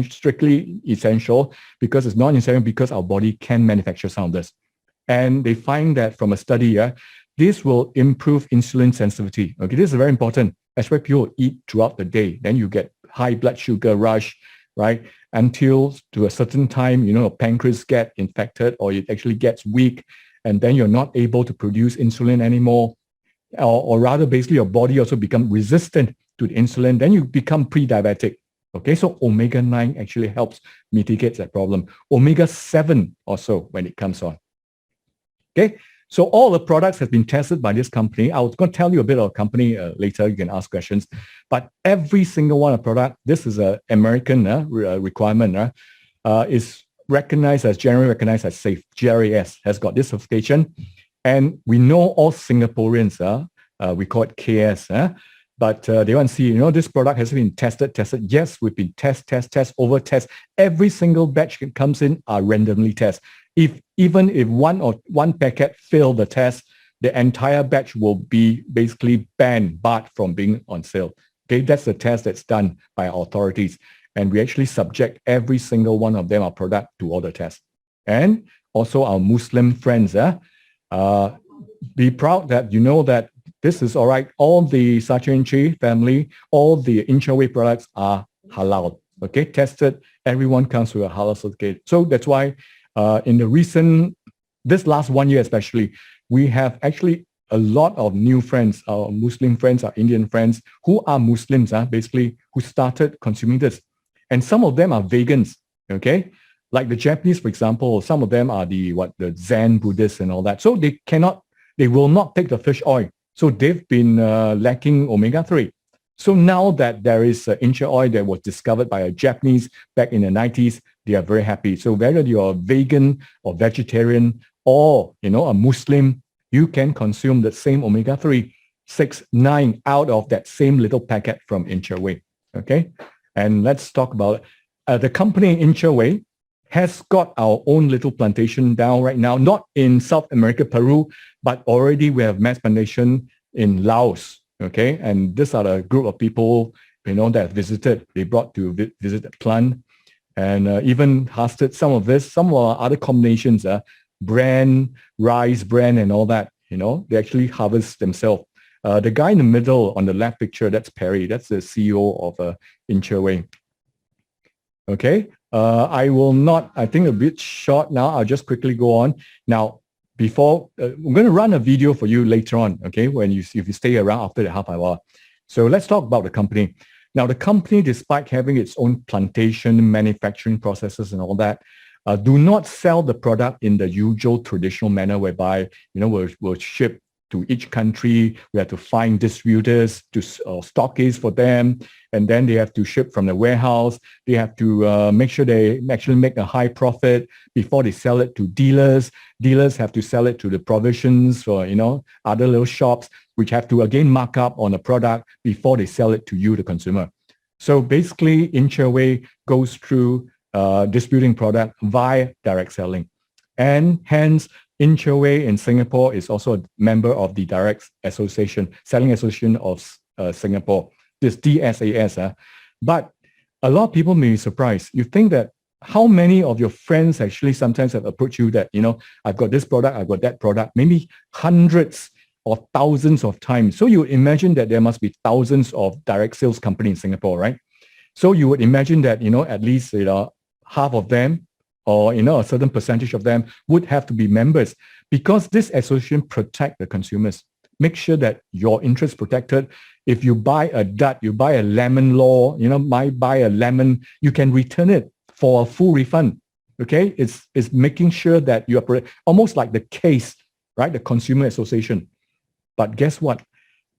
[SPEAKER 1] strictly essential because it's non-essential because our body can manufacture some of this. And they find that from a study, this will improve insulin sensitivity. Okay, this is very important. That's why people eat throughout the day. Then you get high blood sugar rush, right? Until to a certain time, pancreas get infected or it actually gets weak, and then you're not able to produce insulin anymore. Or rather, basically, your body also becomes resistant to the insulin. Then you become pre-diabetic. Okay, so omega-9 actually helps mitigate that problem. Omega-7 also when it comes on. Okay, so all the products have been tested by this company. I was going to tell you a bit of the company later. You can ask questions. But every single one of the product, this is an American requirement, is recognized as generally recognized as safe. GRAS has got this certification. And we know all Singaporeans, we call it KS, but they want to see, this product has been tested. Yes, we've been test, over test. Every single batch that comes in are randomly tested. Even if one packet failed the test, the entire batch will be basically barred from being on sale. Okay, that's the test that's done by our authorities. And we actually subject every single one of them, our product, to all the tests. And also our Muslim friends, be proud that you know that this is all right. All the Saatchi family, all the Inchaway products are halal. Okay, tested. Everyone comes with a halal certificate. So that's why in this last 1 year especially, we have actually a lot of new friends, our Muslim friends, our Indian friends who are Muslims, basically, who started consuming this. And some of them are vegans, okay? Like the Japanese, for example, some of them are the Zen Buddhists and all that. So they will not take the fish oil. So they've been lacking omega-3. So now that there is insure oil that was discovered by a Japanese back in the 90s, they are very happy. So whether you're a vegan or vegetarian or, a Muslim, you can consume the same omega-3, 6, 9 out of that same little packet from Inchaway. Okay. And let's talk about the company Inchaway has got our own little plantation down right now, not in South America, Peru, but already we have mass plantation in Laos. Okay. And these are a group of people, that visited. They brought to visit the plant and even harvested some of our other combinations, bran, rice, bran, and all that, they actually harvest themselves. The guy in the middle on the left picture, that's Perry. That's the CEO of Inchaway. Okay. I think a bit short now. I'll just quickly go on. Now, before, I'm going to run a video for you later on, okay, if you stay around after the half hour. So let's talk about the company. Now, the company, despite having its own plantation, manufacturing processes and all that, do not sell the product in the usual traditional manner whereby, we'll ship to each country. We have to find distributors to stockists for them. And then they have to ship from the warehouse. They have to make sure they actually make a high profit before they sell it to dealers. Dealers have to sell it to the provisions for, other little shops, which have to again mark up on a product before they sell it to you, the consumer. So basically, Inchaway goes through distributing product via direct selling. And hence, Inchaway in Singapore is also a member of the Direct Association, Selling Association of Singapore, this DSAS. But a lot of people may be surprised. You think that how many of your friends actually sometimes have approached you that, I've got this product, I've got that product, maybe hundreds or thousands of times. So you imagine that there must be thousands of direct sales companies in Singapore, right? So you would imagine that, at least, half of them or, a certain percentage of them would have to be members because this association protect the consumers. Make sure that your interest protected. If you buy a dud, you buy a lemon law, might buy a lemon, you can return it for a full refund. Okay. It's making sure that you are almost like the case, right? The consumer association. But guess what?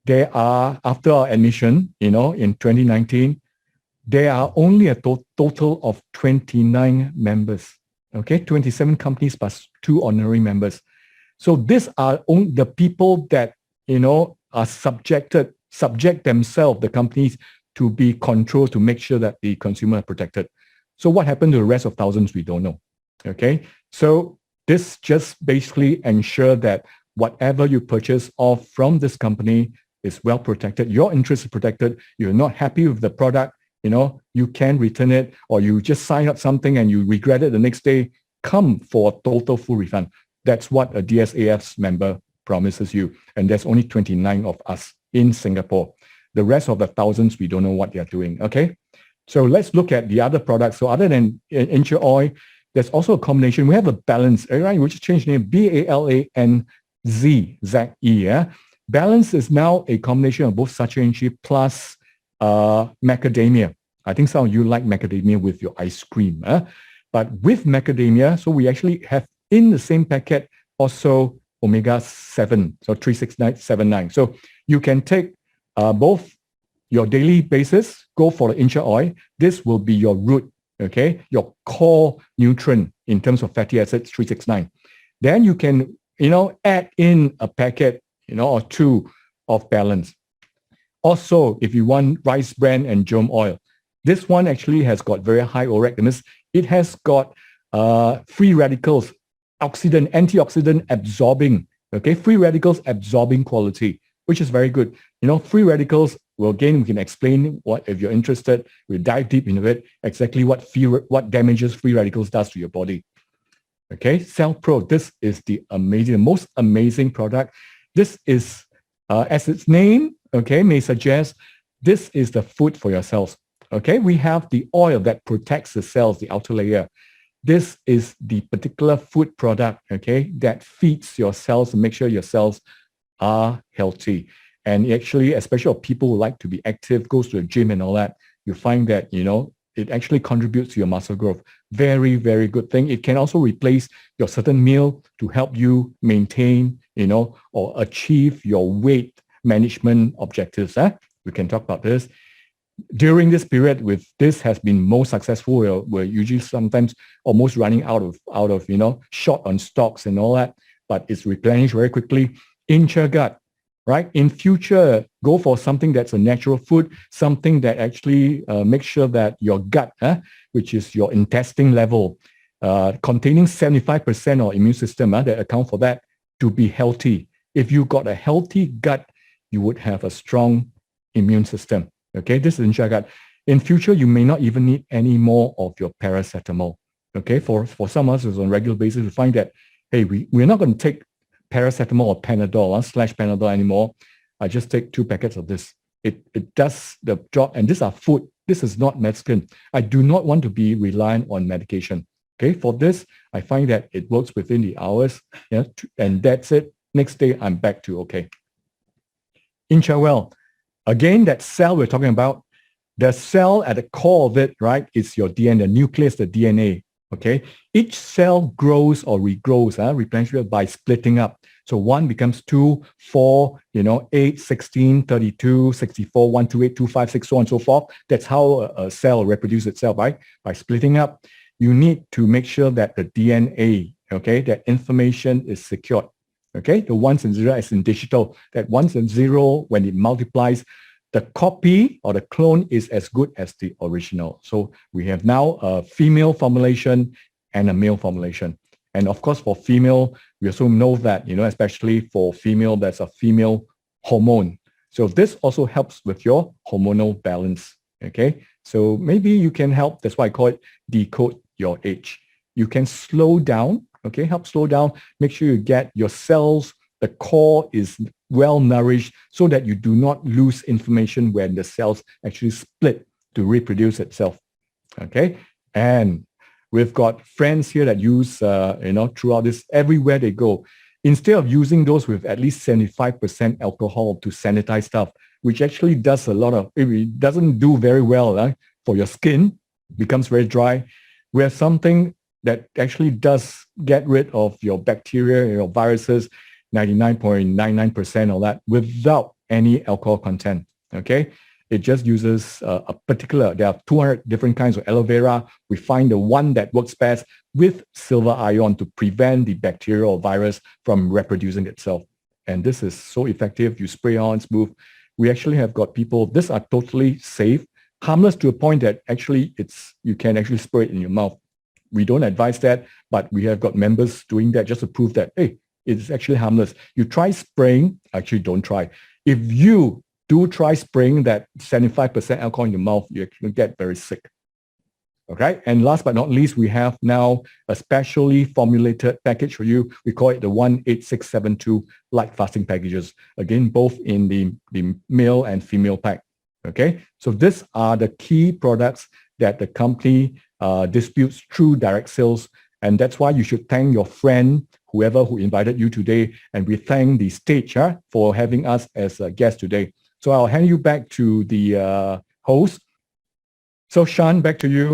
[SPEAKER 1] There are, after our admission, in 2019, there are only a total of 29 members, okay? 27 companies plus 2 honorary members. So these are only the people that, are subject themselves, the companies, to be controlled to make sure that the consumer are protected. So what happened to the rest of thousands, we don't know, okay? So this just basically ensure that whatever you purchase off from this company is well protected. Your interest is protected. You're not happy with the product, you can return it, or you just sign up something and you regret it the next day, come for a total full refund. That's what a DSAS member promises you. And there's only 29 of us in Singapore. The rest of the thousands, we don't know what they're doing, okay? So let's look at the other products. So other than insure oil, there's also a combination. We have a balance, right? We just changed the name, BALANZ, Z-E, yeah? Balance is now a combination of both sachet plus macadamia. I think some of you like macadamia with your ice cream. But with macadamia, so we actually have in the same packet also omega-7, so 36979. So you can take both your daily basis, go for the insure oil. This will be your root, okay? Your core nutrient in terms of fatty acids, 369. Then you can, add in a packet, or 2 of balance. Also, if you want rice bran and germ oil, this one actually has got very high ORAC. That means it has got free radicals, antioxidant absorbing, okay? Free radicals absorbing quality, which is very good. Free radicals, well, again, we can explain what, if you're interested, we'll dive deep into it, exactly what damages free radicals does to your body. Okay, Cell Pro, this is the most amazing product. This is, as its name, okay, may suggest, this is the food for your cells. Okay, we have the oil that protects the cells, the outer layer. This is the particular food product, okay, that feeds your cells and make sure your cells are healthy. And actually, especially of people who like to be active, goes to the gym and all that, you find that, it actually contributes to your muscle growth. Very, very good thing. It can also replace your certain meal to help you maintain, or achieve your weight management objectives. We can talk about this. During this period, with this has been most successful, we're usually sometimes almost running out of short on stocks and all that, but it's replenished very quickly. Incha gut, right? In future, go for something that's a natural food, something that actually makes sure that your gut, which is your intestine level, containing 75% of immune system that account for that, to be healthy. If you got a healthy gut, you would have a strong immune system. Okay, this is Incha gut. In future, you may not even need any more of your paracetamol. Okay, for some of us who's on a regular basis, we find that, hey, we're not going to take paracetamol or Panadol / Panadol anymore. I just take 2 packets of this. It does the job, and these are food. This is not medicine. I do not want to be reliant on medication. Okay, for this, I find that it works within the hours, and that's it. Next day, I'm back to okay. Incha well. Again, that cell we're talking about, the cell at the core of it, right, is your DNA, the nucleus, the DNA. Okay, each cell grows or regrows, replenishes by splitting up. So 1 becomes 2, 4, 8, 16, 32, 64, 128, 256, so on and so forth. That's how a cell reproduces itself, right? By splitting up. You need to make sure that the DNA, that information is secured. Okay, the 1s and 0s is in digital. That 1s and 0, when it multiplies, the copy or the clone is as good as the original. So we have now a female formulation and a male formulation. And of course, for female, we also know that, especially for female, there's a female hormone. So this also helps with your hormonal balance. Okay, so maybe you can help. That's why I call it decode your age. You can slow down. Okay, help slow down. Make sure you get your cells, the core is well nourished so that you do not lose information when the cells actually split to reproduce itself. Okay, and we've got friends here that use, throughout this, everywhere they go. Instead of using those with at least 75% alcohol to sanitize stuff, which actually does it doesn't do very well for your skin, becomes very dry. We have something that actually does get rid of your bacteria, your viruses, 99.99% of that without any alcohol content, okay? It just uses a particular, there are 200 different kinds of aloe vera. We find the one that works best with silver ion to prevent the bacteria or virus from reproducing itself. And this is so effective. You spray on, smooth. We actually have got people, these are totally safe, harmless to a point that actually you can actually spray it in your mouth. We don't advise that, but we have got members doing that just to prove that, hey, it's actually harmless. You try spraying, actually don't try. If you do try spraying that 75% alcohol in your mouth, you actually get very sick. Okay, and last but not least, we have now a specially formulated package for you. We call it the 18672 light fasting packages. Again, both in the male and female pack. Okay, so these are the key products that the company distributes through direct sales. And that's why you should thank your friend, whoever who invited you today. And we thank the stage for having us as a guest today. So I'll hand you back to the host. So Sean, back to you.